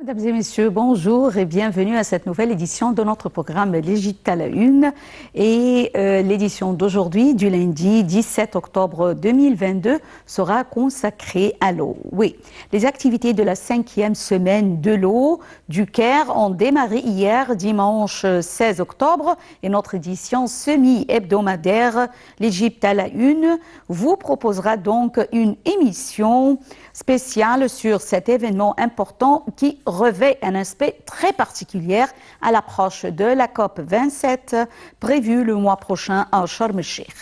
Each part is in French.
Mesdames et messieurs, bonjour et bienvenue à cette nouvelle édition de notre programme l'Égypte à la une. Et l'édition d'aujourd'hui, du lundi 17 octobre 2022, sera consacrée à l'eau. Oui, les activités de la 5e semaine de l'eau du Caire ont démarré hier, dimanche 16 octobre. Et notre édition semi-hebdomadaire, l'Égypte à la une, vous proposera donc une émission spéciale sur cet événement important qui revêt un aspect très particulier à l'approche de la COP 27 prévue le mois prochain à Sharm el-Sheikh.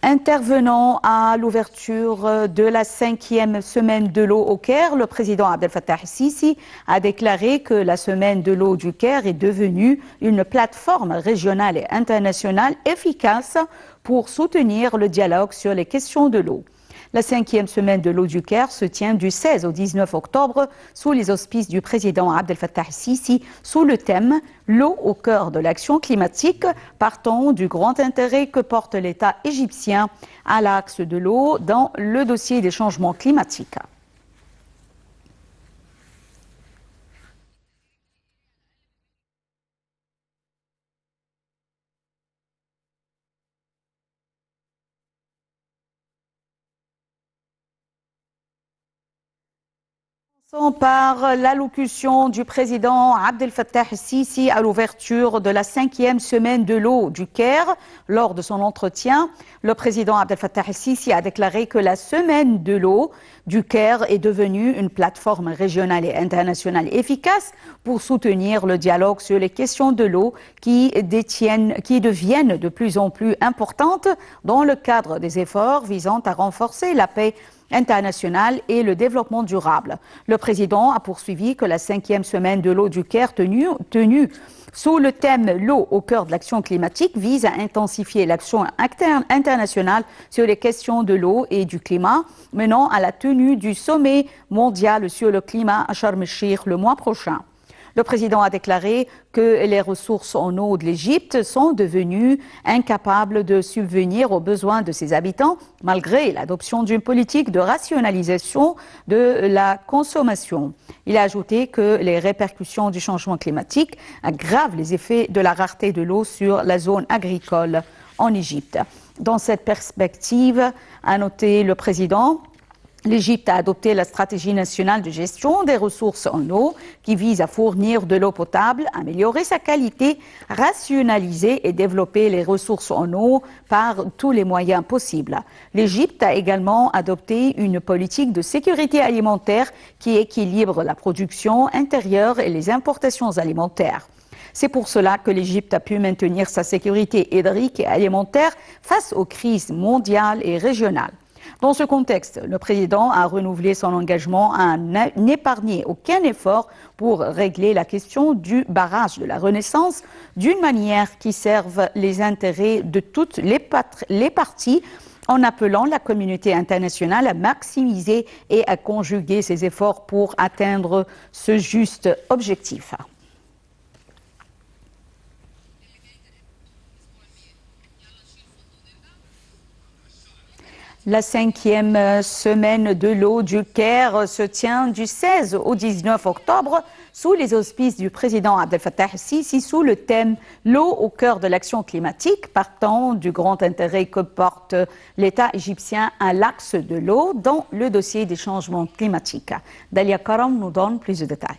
Intervenant à l'ouverture de la 5e semaine de l'eau au Caire, le président Abdel Fattah el-Sisi a déclaré que la semaine de l'eau du Caire est devenue une plateforme régionale et internationale efficace pour soutenir le dialogue sur les questions de l'eau. La 5e semaine de l'eau du Caire se tient du 16 au 19 octobre sous les auspices du président Abdel Fattah el-Sisi sous le thème « L'eau au cœur de l'action climatique » partant du grand intérêt que porte l'État égyptien à l'axe de l'eau dans le dossier des changements climatiques. Par l'allocution du président Abdel Fattah el-Sisi à l'ouverture de la 5e semaine de l'eau du Caire. Lors de son entretien, le président Abdel Fattah el-Sisi a déclaré que la semaine de l'eau du Caire est devenue une plateforme régionale et internationale efficace pour soutenir le dialogue sur les questions de l'eau qui deviennent de plus en plus importantes dans le cadre des efforts visant à renforcer la paix internationale et le développement durable. Le président a poursuivi que la 5e semaine de l'eau du Caire tenue sous le thème « L'eau au cœur de l'action climatique » vise à intensifier l'action internationale sur les questions de l'eau et du climat, menant à la tenue du sommet mondial sur le climat à Sharm el-Sheikh le mois prochain. Le président a déclaré que les ressources en eau de l'Égypte sont devenues incapables de subvenir aux besoins de ses habitants malgré l'adoption d'une politique de rationalisation de la consommation. Il a ajouté que les répercussions du changement climatique aggravent les effets de la rareté de l'eau sur la zone agricole en Égypte. Dans cette perspective, a noté le président, l'Égypte a adopté la stratégie nationale de gestion des ressources en eau qui vise à fournir de l'eau potable, améliorer sa qualité, rationaliser et développer les ressources en eau par tous les moyens possibles. L'Égypte a également adopté une politique de sécurité alimentaire qui équilibre la production intérieure et les importations alimentaires. C'est pour cela que l'Égypte a pu maintenir sa sécurité hydrique et alimentaire face aux crises mondiales et régionales. Dans ce contexte, le président a renouvelé son engagement à n'épargner aucun effort pour régler la question du barrage de la Renaissance d'une manière qui serve les intérêts de toutes les parties, en appelant la communauté internationale à maximiser et à conjuguer ses efforts pour atteindre ce juste objectif. La 5e semaine de l'eau du Caire se tient du 16 au 19 octobre sous les auspices du président Abdel Fattah el-Sisi sous le thème « L'eau au cœur de l'action climatique » partant du grand intérêt que porte l'État égyptien à l'axe de l'eau dans le dossier des changements climatiques. Dalia Karam nous donne plus de détails.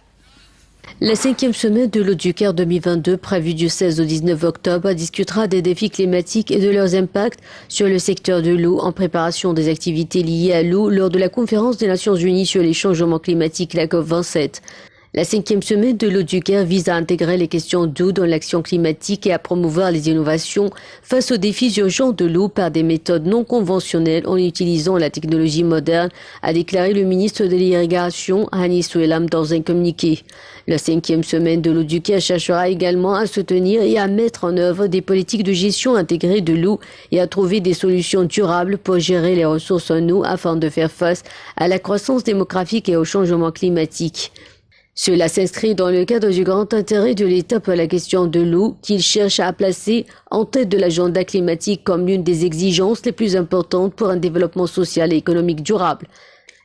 La 5e semaine de l'eau du Caire 2022, prévue du 16 au 19 octobre, discutera des défis climatiques et de leurs impacts sur le secteur de l'eau en préparation des activités liées à l'eau lors de la conférence des Nations Unies sur les changements climatiques, la COP 27. La 5e semaine de l'eau du Caire vise à intégrer les questions d'eau dans l'action climatique et à promouvoir les innovations face aux défis urgents de l'eau par des méthodes non conventionnelles en utilisant la technologie moderne, a déclaré le ministre de l'Irrigation, Hani Souelam, dans un communiqué. La 5e semaine de l'eau du Caire cherchera également à soutenir et à mettre en œuvre des politiques de gestion intégrée de l'eau et à trouver des solutions durables pour gérer les ressources en eau afin de faire face à la croissance démographique et au changement climatique. Cela s'inscrit dans le cadre du grand intérêt de l'État pour la question de l'eau qu'il cherche à placer en tête de l'agenda climatique comme l'une des exigences les plus importantes pour un développement social et économique durable.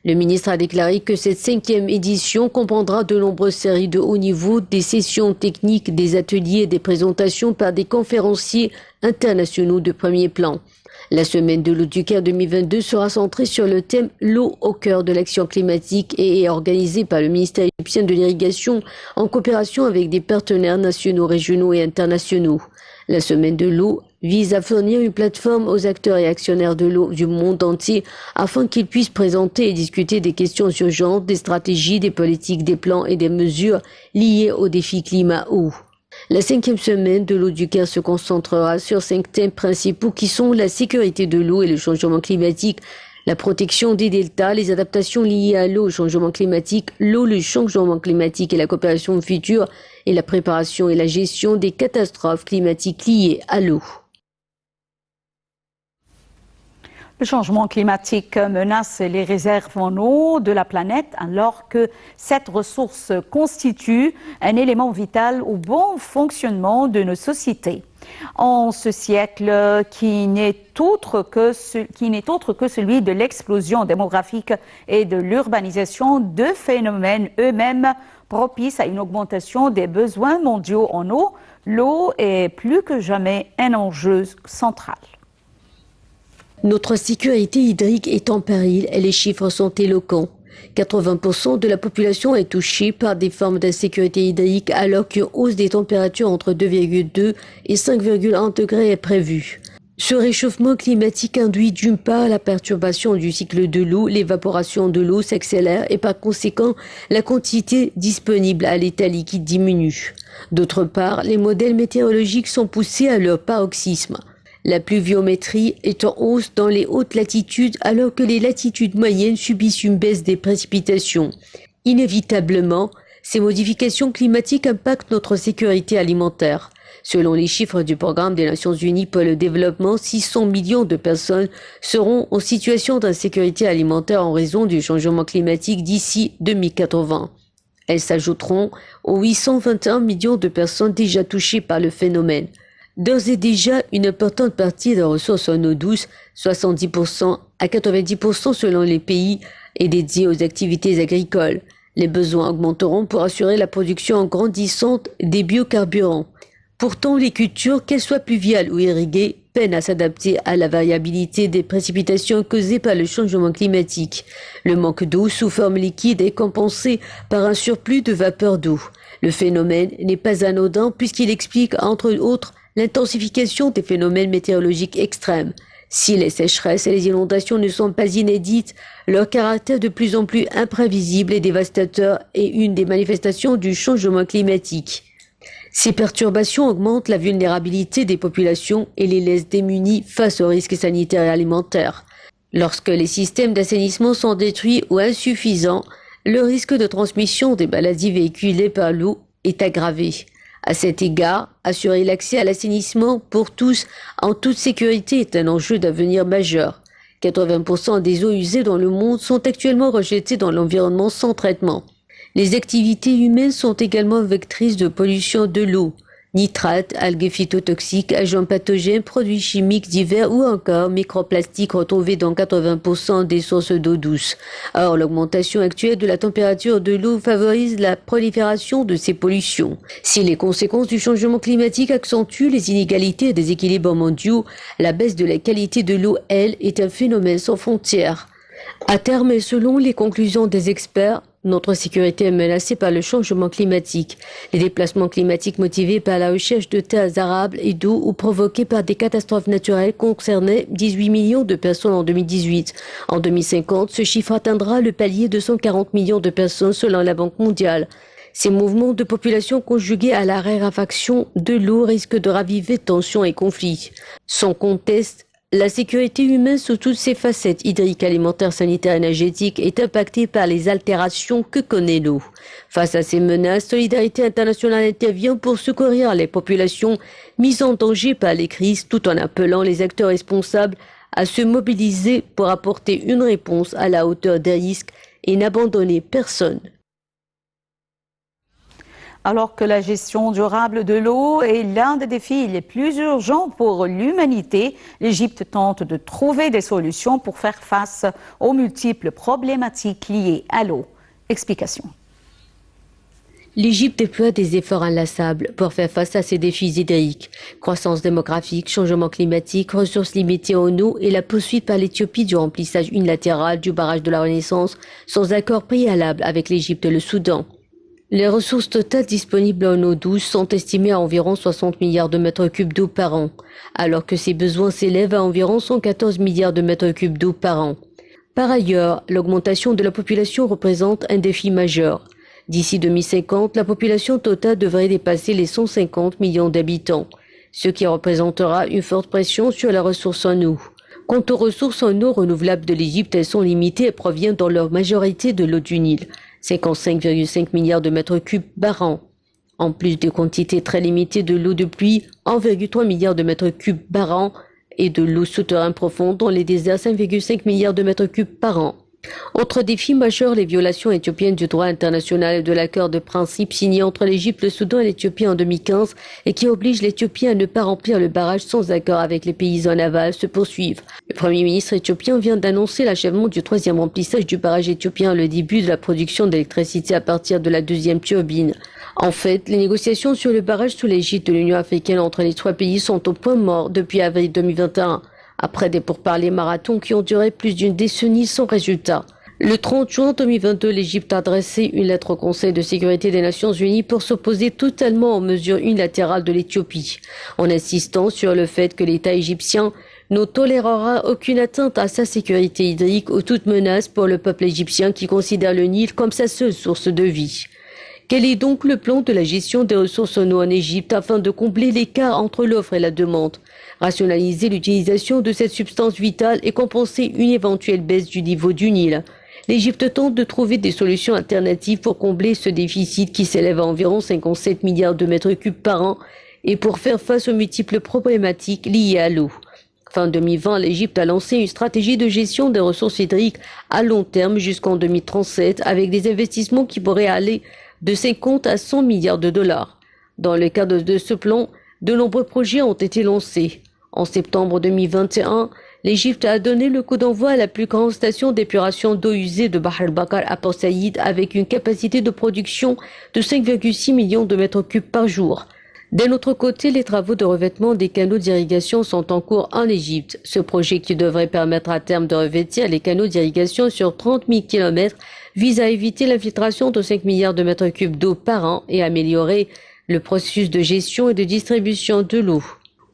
Le ministre a déclaré que cette 5e édition comprendra de nombreuses séries de haut niveau, des sessions techniques, des ateliers et des présentations par des conférenciers internationaux de premier plan. La semaine de l'eau du Caire 2022 sera centrée sur le thème « L'eau au cœur de l'action climatique » et est organisée par le ministère égyptien de l'Irrigation en coopération avec des partenaires nationaux, régionaux et internationaux. La semaine de l'eau vise à fournir une plateforme aux acteurs et actionnaires de l'eau du monde entier afin qu'ils puissent présenter et discuter des questions urgentes, des stratégies, des politiques, des plans et des mesures liées au défi climat-eau. La 5e semaine de l'eau du Caire se concentrera sur 5 thèmes principaux qui sont la sécurité de l'eau et le changement climatique, la protection des deltas, les adaptations liées à l'eau, au changement climatique, l'eau, le changement climatique et la coopération future, et la préparation et la gestion des catastrophes climatiques liées à l'eau. Le changement climatique menace les réserves en eau de la planète alors que cette ressource constitue un élément vital au bon fonctionnement de nos sociétés. En ce siècle qui n'est autre que celui de l'explosion démographique et de l'urbanisation, deux phénomènes eux-mêmes propices à une augmentation des besoins mondiaux en eau, l'eau est plus que jamais un enjeu central. Notre sécurité hydrique est en péril et les chiffres sont éloquents. 80% de la population est touchée par des formes d'insécurité hydrique alors qu'une hausse des températures entre 2,2 et 5,1 degrés est prévue. Ce réchauffement climatique induit d'une part la perturbation du cycle de l'eau, l'évaporation de l'eau s'accélère et par conséquent la quantité disponible à l'état liquide diminue. D'autre part, les modèles météorologiques sont poussés à leur paroxysme. La pluviométrie est en hausse dans les hautes latitudes alors que les latitudes moyennes subissent une baisse des précipitations. Inévitablement, ces modifications climatiques impactent notre sécurité alimentaire. Selon les chiffres du Programme des Nations Unies pour le développement, 600 millions de personnes seront en situation d'insécurité alimentaire en raison du changement climatique d'ici 2080. Elles s'ajouteront aux 821 millions de personnes déjà touchées par le phénomène. D'ores et déjà, une importante partie des ressources en eau douce, 70% à 90% selon les pays, est dédiée aux activités agricoles. Les besoins augmenteront pour assurer la production grandissante des biocarburants. Pourtant, les cultures, qu'elles soient pluviales ou irriguées, peinent à s'adapter à la variabilité des précipitations causées par le changement climatique. Le manque d'eau sous forme liquide est compensé par un surplus de vapeur d'eau. Le phénomène n'est pas anodin puisqu'il explique, entre autres, l'intensification des phénomènes météorologiques extrêmes. Si les sécheresses et les inondations ne sont pas inédites, leur caractère de plus en plus imprévisible et dévastateur est une des manifestations du changement climatique. Ces perturbations augmentent la vulnérabilité des populations et les laissent démunies face aux risques sanitaires et alimentaires. Lorsque les systèmes d'assainissement sont détruits ou insuffisants, le risque de transmission des maladies véhiculées par l'eau est aggravé. À cet égard, assurer l'accès à l'assainissement pour tous en toute sécurité est un enjeu d'avenir majeur. 80% des eaux usées dans le monde sont actuellement rejetées dans l'environnement sans traitement. Les activités humaines sont également vectrices de pollution de l'eau. Nitrates, algues phytotoxiques, agents pathogènes, produits chimiques divers ou encore microplastiques retrouvés dans 80% des sources d'eau douce. Or, l'augmentation actuelle de la température de l'eau favorise la prolifération de ces pollutions. Si les conséquences du changement climatique accentuent les inégalités et déséquilibres mondiaux, la baisse de la qualité de l'eau, elle, est un phénomène sans frontières. À terme et selon les conclusions des experts, notre sécurité est menacée par le changement climatique. Les déplacements climatiques motivés par la recherche de terres arables et d'eau ou provoqués par des catastrophes naturelles concernaient 18 millions de personnes en 2018. En 2050, ce chiffre atteindra le palier de 140 millions de personnes selon la Banque mondiale. Ces mouvements de population conjugués à la raréfaction de l'eau risquent de raviver tensions et conflits. Sans conteste, la sécurité humaine sous toutes ses facettes hydriques, alimentaires, sanitaires, énergétiques est impactée par les altérations que connaît l'eau. Face à ces menaces, Solidarité internationale intervient pour secourir les populations mises en danger par les crises tout en appelant les acteurs responsables à se mobiliser pour apporter une réponse à la hauteur des risques et n'abandonner personne. Alors que la gestion durable de l'eau est l'un des défis les plus urgents pour l'humanité, l'Égypte tente de trouver des solutions pour faire face aux multiples problématiques liées à l'eau. Explication. L'Égypte déploie des efforts inlassables pour faire face à ces défis hydriques. Croissance démographique, changement climatique, ressources limitées en eau et la poursuite par l'Éthiopie du remplissage unilatéral du barrage de la Renaissance sans accord préalable avec l'Égypte et le Soudan. Les ressources totales disponibles en eau douce sont estimées à environ 60 milliards de mètres cubes d'eau par an, alors que ces besoins s'élèvent à environ 114 milliards de mètres cubes d'eau par an. Par ailleurs, l'augmentation de la population représente un défi majeur. D'ici 2050, la population totale devrait dépasser les 150 millions d'habitants, ce qui représentera une forte pression sur la ressource en eau. Quant aux ressources en eau renouvelables de l'Égypte, elles sont limitées et proviennent dans leur majorité de l'eau du Nil, 55,5 milliards de mètres cubes par an. En plus de quantités très limitées de l'eau de pluie, 1,3 milliard de mètres cubes par an, et de l'eau souterraine profonde dans les déserts, 5,5 milliards de mètres cubes par an. Autre défi majeur, les violations éthiopiennes du droit international et de l'accord de principe signé entre l'Égypte, le Soudan et l'Éthiopie en 2015 et qui oblige l'Éthiopie à ne pas remplir le barrage sans accord avec les pays en aval se poursuivent. Le Premier ministre éthiopien vient d'annoncer l'achèvement du 3e remplissage du barrage éthiopien, le début de la production d'électricité à partir de la 2e turbine. En fait, les négociations sur le barrage sous l'égide de l'Union africaine entre les trois pays sont au point mort depuis avril 2021. Après des pourparlers marathons qui ont duré plus d'une décennie sans résultat. Le 30 juin 2022, l'Égypte a adressé une lettre au Conseil de sécurité des Nations Unies pour s'opposer totalement aux mesures unilatérales de l'Éthiopie, en insistant sur le fait que l'État égyptien ne tolérera aucune atteinte à sa sécurité hydrique ou toute menace pour le peuple égyptien qui considère le Nil comme sa seule source de vie. Quel est donc le plan de la gestion des ressources en eau en Égypte afin de combler l'écart entre l'offre et la demande, rationaliser l'utilisation de cette substance vitale et compenser une éventuelle baisse du niveau du Nil? L'Égypte tente de trouver des solutions alternatives pour combler ce déficit qui s'élève à environ 57 milliards de mètres cubes par an et pour faire face aux multiples problématiques liées à l'eau. Fin 2020, l'Égypte a lancé une stratégie de gestion des ressources hydriques à long terme jusqu'en 2037 avec des investissements qui pourraient aller de 50 à 100 milliards de dollars. Dans le cadre de ce plan, de nombreux projets ont été lancés. En septembre 2021, l'Égypte a donné le coup d'envoi à la plus grande station d'épuration d'eau usée de Bahr el-Bakar à Port Saïd avec une capacité de production de 5,6 millions de mètres cubes par jour. D'un autre côté, les travaux de revêtement des canaux d'irrigation sont en cours en Égypte. Ce projet qui devrait permettre à terme de revêtir les canaux d'irrigation sur 30 000 km vise à éviter l'infiltration de 5 milliards de mètres cubes d'eau par an et améliorer le processus de gestion et de distribution de l'eau.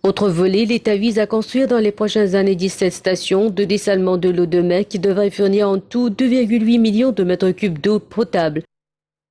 Autre volet, l'État vise à construire dans les prochaines années 17 stations de dessalement de l'eau de mer qui devraient fournir en tout 2,8 millions de mètres cubes d'eau potable.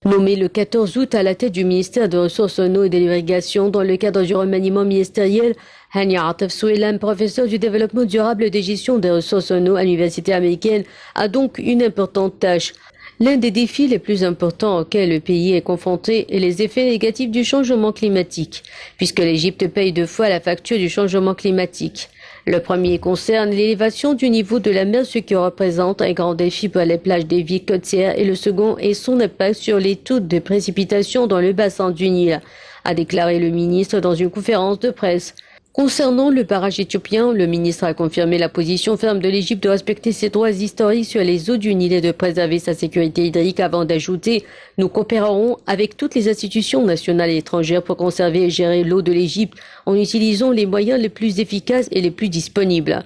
Nommé le 14 août à la tête du ministère des Ressources en eau et de l'irrigation dans le cadre du remaniement ministériel, Hania Atef Souelam, professeur du développement durable et de gestion des ressources en eau à l'université américaine, a donc une importante tâche. L'un des défis les plus importants auxquels le pays est confronté est les effets négatifs du changement climatique, puisque l'Égypte paye 2 fois la facture du changement climatique. Le premier concerne l'élévation du niveau de la mer, ce qui représente un grand défi pour les plages des villes côtières, et le second est son impact sur les taux de précipitation dans le bassin du Nil, a déclaré le ministre dans une conférence de presse. Concernant le barrage éthiopien, le ministre a confirmé la position ferme de l'Égypte de respecter ses droits historiques sur les eaux du Nil et de préserver sa sécurité hydrique avant d'ajouter « Nous coopérerons avec toutes les institutions nationales et étrangères pour conserver et gérer l'eau de l'Égypte en utilisant les moyens les plus efficaces et les plus disponibles ».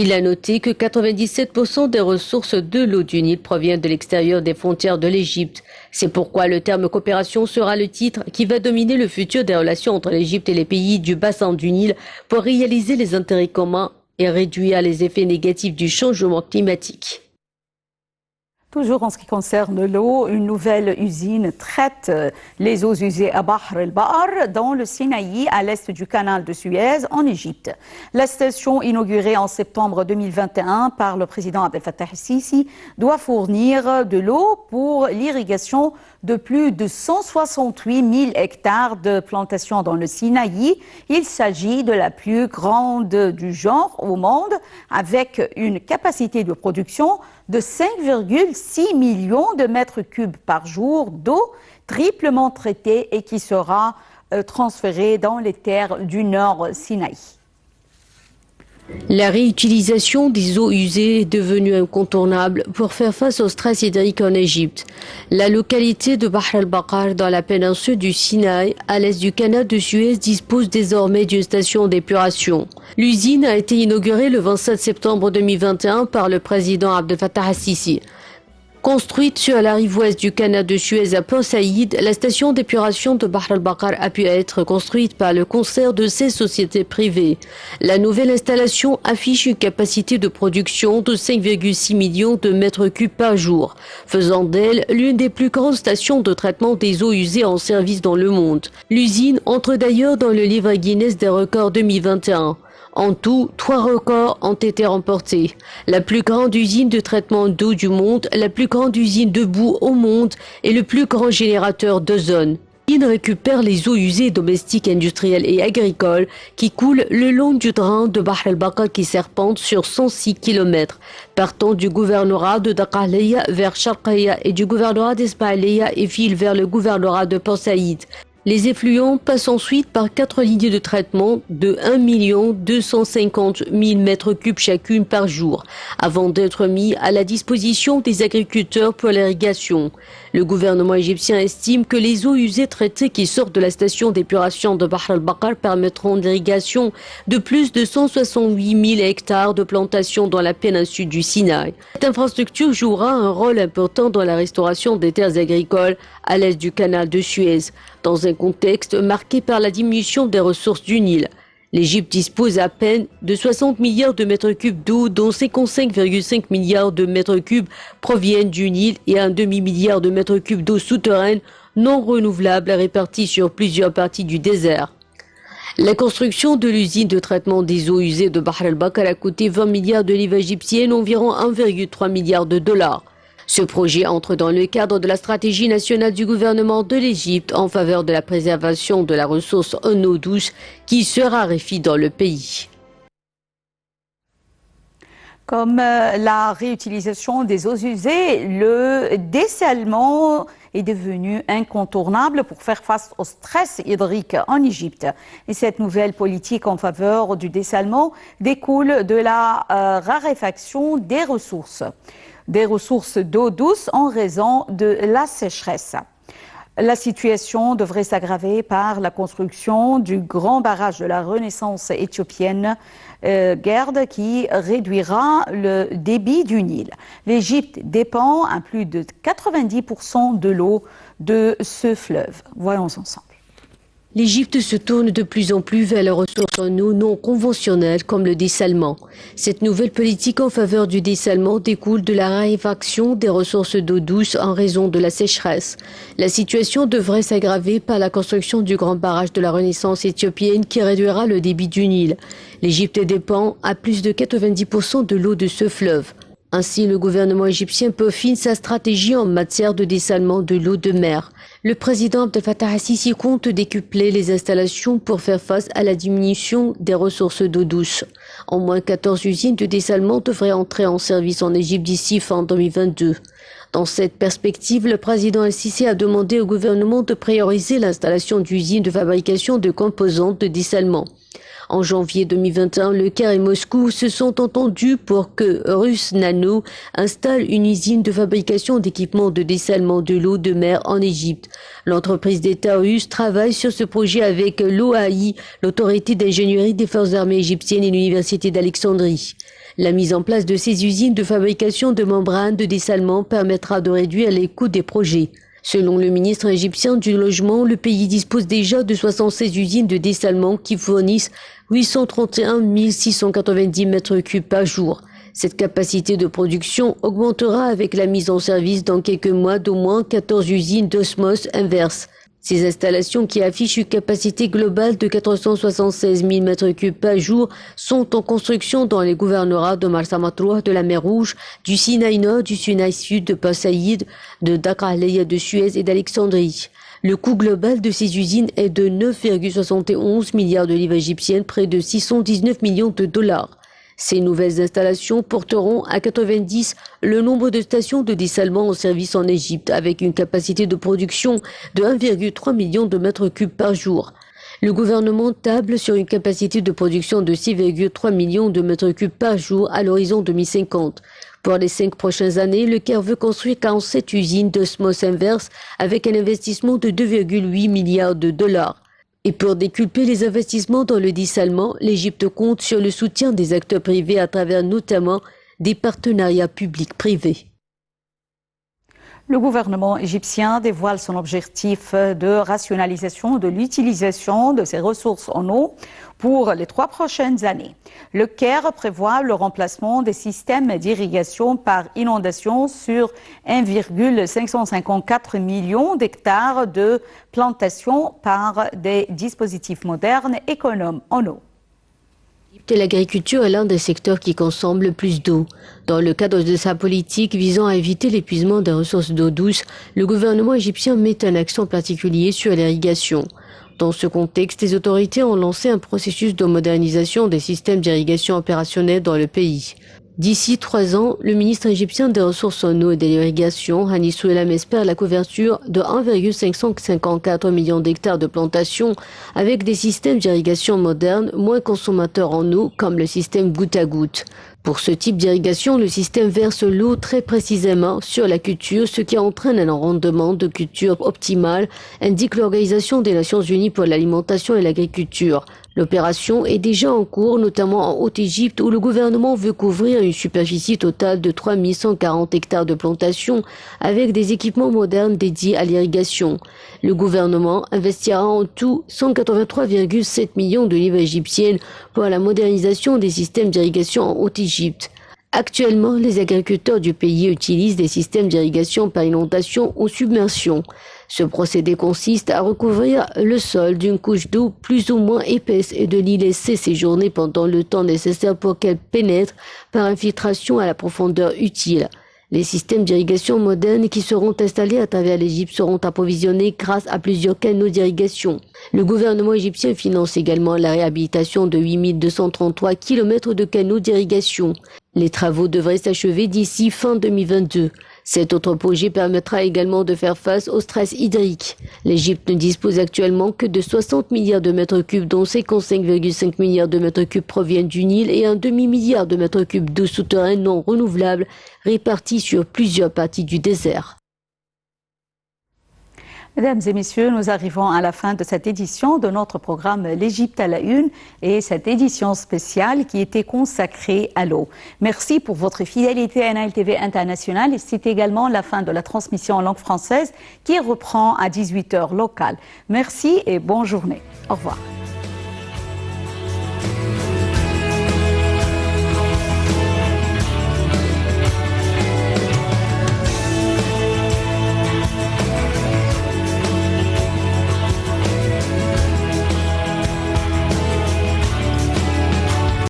Il a noté que 97% des ressources de l'eau du Nil proviennent de l'extérieur des frontières de l'Égypte. C'est pourquoi le terme coopération sera le titre qui va dominer le futur des relations entre l'Égypte et les pays du bassin du Nil pour réaliser les intérêts communs et réduire les effets négatifs du changement climatique. Toujours en ce qui concerne l'eau, une nouvelle usine traite les eaux usées à Bahr el-Bahr dans le Sinaï, à l'est du canal de Suez, en Égypte. La station inaugurée en septembre 2021 par le président Abdel Fattah el-Sisi doit fournir de l'eau pour l'irrigation de plus de 168 000 hectares de plantations dans le Sinaï. Il s'agit de la plus grande du genre au monde, avec une capacité de production de 5,6 millions de mètres cubes par jour d'eau triplement traitée et qui sera transférée dans les terres du Nord Sinaï. La réutilisation des eaux usées est devenue incontournable pour faire face au stress hydrique en Égypte. La localité de Bahr el-Bakar dans la péninsule du Sinaï, à l'est du canal de Suez, dispose désormais d'une station d'épuration. L'usine a été inaugurée le 27 septembre 2021 par le président Abdel Fattah al-Sisi. Construite sur la rive ouest du canal de Suez à Port Saïd, la station d'épuration de Bahr el-Bakar a pu être construite par le concert de 16 sociétés privées. La nouvelle installation affiche une capacité de production de 5,6 millions de mètres cubes par jour, faisant d'elle l'une des plus grandes stations de traitement des eaux usées en service dans le monde. L'usine entre d'ailleurs dans le livre Guinness des records 2021. En tout, 3 records ont été remportés. La plus grande usine de traitement d'eau du monde, la plus grande usine de boue au monde et le plus grand générateur d'ozone. L'usine récupère les eaux usées domestiques, industrielles et agricoles qui coulent le long du drain de Bahr el-Bakar qui serpente sur 106 km, partant du gouvernorat de Dakhaliya vers Sharqiya et du gouvernorat d'Ismaïlia et file vers le gouvernorat de Port Saïd. Les effluents passent ensuite par 4 lignes de traitement de 1 250 000 mètres cubes chacune par jour, avant d'être mis à la disposition des agriculteurs pour l'irrigation. Le gouvernement égyptien estime que les eaux usées traitées qui sortent de la station d'épuration de Bahr el-Bakar permettront l'irrigation de plus de 168 000 hectares de plantations dans la péninsule du Sinaï. Cette infrastructure jouera un rôle important dans la restauration des terres agricoles à l'est du canal de Suez, dans un contexte marqué par la diminution des ressources du Nil. L'Égypte dispose à peine de 60 milliards de mètres cubes d'eau, dont 55,5 milliards de mètres cubes proviennent du Nil et un demi-milliard de mètres cubes d'eau souterraine non renouvelable répartis sur plusieurs parties du désert. La construction de l'usine de traitement des eaux usées de Bahr el-Bakar a coûté 20 milliards de livres égyptiennes, environ 1,3 milliard de dollars. Ce projet entre dans le cadre de la stratégie nationale du gouvernement de l'Égypte en faveur de la préservation de la ressource en eau douce qui se raréfie dans le pays. Comme la réutilisation des eaux usées, le dessalement est devenu incontournable pour faire face au stress hydrique en Égypte. Et cette nouvelle politique en faveur du dessalement découle de la raréfaction des ressources d'eau douce en raison de la sécheresse. La situation devrait s'aggraver par la construction du grand barrage de la Renaissance éthiopienne Gerd qui réduira le débit du Nil. L'Égypte dépend à plus de 90% de l'eau de ce fleuve. Voyons ensemble. L'Égypte se tourne de plus en plus vers les ressources en eau non conventionnelles comme le dessalement. Cette nouvelle politique en faveur du dessalement découle de la raréfaction des ressources d'eau douce en raison de la sécheresse. La situation devrait s'aggraver par la construction du grand barrage de la Renaissance éthiopienne qui réduira le débit du Nil. L'Égypte dépend à plus de 90% de l'eau de ce fleuve. Ainsi, le gouvernement égyptien peaufine sa stratégie en matière de dessalement de l'eau de mer. Le président Abdel Fattah al-Sisi compte décupler les installations pour faire face à la diminution des ressources d'eau douce. Au moins 14 usines de dessalement devraient entrer en service en Égypte d'ici fin 2022. Dans cette perspective, le président al-Sisi a demandé au gouvernement de prioriser l'installation d'usines de fabrication de composantes de dessalement. En janvier 2021, Le Caire et Moscou se sont entendus pour que Rusnano installe une usine de fabrication d'équipements de dessalement de l'eau de mer en Égypte. L'entreprise d'État russe travaille sur ce projet avec l'OAI, l'autorité d'ingénierie des forces armées égyptiennes et l'université d'Alexandrie. La mise en place de ces usines de fabrication de membranes de dessalement permettra de réduire les coûts des projets. Selon le ministre égyptien du Logement, le pays dispose déjà de 76 usines de dessalement qui fournissent 831 690 mètres cubes par jour. Cette capacité de production augmentera avec la mise en service dans quelques mois d'au moins 14 usines d'osmose inverse. Ces installations qui affichent une capacité globale de 476 000 mètres cubes par jour sont en construction dans les gouvernorats de Marsa Matruh, de la mer Rouge, du Sinaï Nord, du Sinaï Sud, de Port Saïd, de Dakhaliya, de Suez et d'Alexandrie. Le coût global de ces usines est de 9,71 milliards de livres égyptiennes, près de 619 millions de dollars. Ces nouvelles installations porteront à 90 le nombre de stations de dessalement en service en Égypte, avec une capacité de production de 1,3 million de mètres cubes par jour. Le gouvernement table sur une capacité de production de 6,3 millions de mètres cubes par jour à l'horizon 2050. Pour les 5 prochaines années, le Caire veut construire 47 usines d'osmose inverse avec un investissement de 2,8 milliards de dollars. Et pour décupler les investissements dans le dessalement, l'Égypte compte sur le soutien des acteurs privés à travers notamment des partenariats publics-privés. Le gouvernement égyptien dévoile son objectif de rationalisation de l'utilisation de ses ressources en eau pour les 3 prochaines années. Le Caire prévoit le remplacement des systèmes d'irrigation par inondation sur 1,554 million d'hectares de plantations par des dispositifs modernes économes en eau. L'agriculture est l'un des secteurs qui consomme le plus d'eau. Dans le cadre de sa politique visant à éviter l'épuisement des ressources d'eau douce, le gouvernement égyptien met un accent particulier sur l'irrigation. Dans ce contexte, les autorités ont lancé un processus de modernisation des systèmes d'irrigation opérationnels dans le pays. D'ici 3 ans, le ministre égyptien des Ressources en eau et de l'irrigation, Hani Souelam, espère la couverture de 1,554 millions d'hectares de plantations avec des systèmes d'irrigation modernes, moins consommateurs en eau, comme le système goutte à goutte. Pour ce type d'irrigation, le système verse l'eau très précisément sur la culture, ce qui entraîne un rendement de culture optimal, indique l'Organisation des Nations Unies pour l'alimentation et l'agriculture. L'opération est déjà en cours, notamment en Haute-Égypte, où le gouvernement veut couvrir une superficie totale de 3140 hectares de plantation avec des équipements modernes dédiés à l'irrigation. Le gouvernement investira en tout 183,7 millions de livres égyptiennes pour la modernisation des systèmes d'irrigation en Haute-Égypte. Actuellement, les agriculteurs du pays utilisent des systèmes d'irrigation par inondation ou submersion. Ce procédé consiste à recouvrir le sol d'une couche d'eau plus ou moins épaisse et de l'y laisser séjourner pendant le temps nécessaire pour qu'elle pénètre par infiltration à la profondeur utile. Les systèmes d'irrigation modernes qui seront installés à travers l'Égypte seront approvisionnés grâce à plusieurs canaux d'irrigation. Le gouvernement égyptien finance également la réhabilitation de 8233 km de canaux d'irrigation. Les travaux devraient s'achever d'ici fin 2022. Cet autre projet permettra également de faire face au stress hydrique. L'Égypte ne dispose actuellement que de 60 milliards de mètres cubes, dont 55,5 milliards de mètres cubes proviennent du Nil et un demi-milliard de mètres cubes d'eau souterraine non renouvelable répartis sur plusieurs parties du désert. Mesdames et messieurs, nous arrivons à la fin de cette édition de notre programme L'Égypte à la une et cette édition spéciale qui était consacrée à l'eau. Merci pour votre fidélité à Nile TV International et c'est également la fin de la transmission en langue française qui reprend à 18h locale. Merci et bonne journée. Au revoir.